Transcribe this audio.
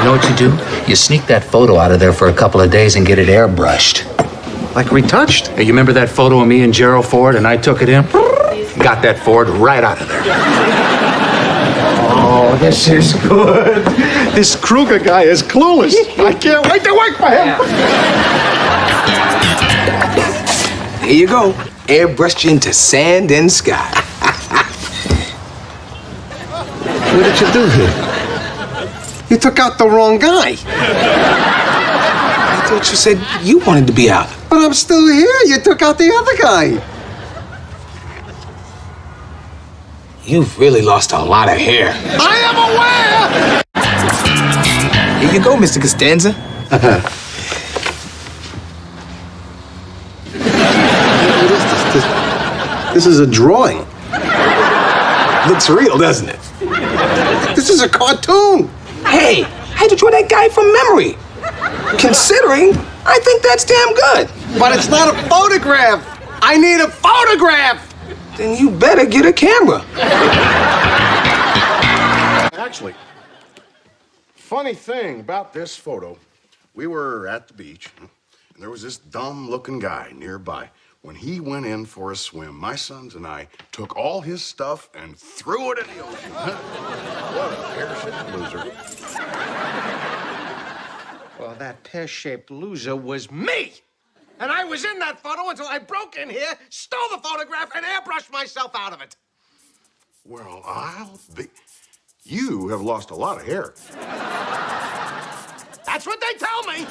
know what you do? You sneak that photo out of there for a couple of days and get it airbrushed. Like retouched? Hey, you remember that photo of me and Gerald Ford and I took it in? Got that Ford right out of there. Oh, this is good. This Kruger guy is clueless. I can't wait to work for him. Here you go. Airbrushed you into sand and sky. What did you do here? You took out the wrong guy. I thought you said you wanted to be out. But I'm still here. You took out the other guy. You've really lost a lot of hair. I am aware! Here you go, Mr. Costanza. What is this? This is a drawing. Looks real, doesn't it? This is a cartoon. Hey, how'd you draw that guy from memory? Considering, I think that's damn good. But it's not a photograph. I need a photograph. Then you better get a camera. Actually, funny thing about this photo, we were at the beach, and there was this dumb-looking guy nearby. When he went in for a swim, my sons and I took all his stuff and threw it in the ocean. What a pear-shaped loser. Well, that pear-shaped loser was me. And I was in that photo until I broke in here, stole the photograph, and airbrushed myself out of it. Well, I'll be... You have lost a lot of hair. That's what they tell me.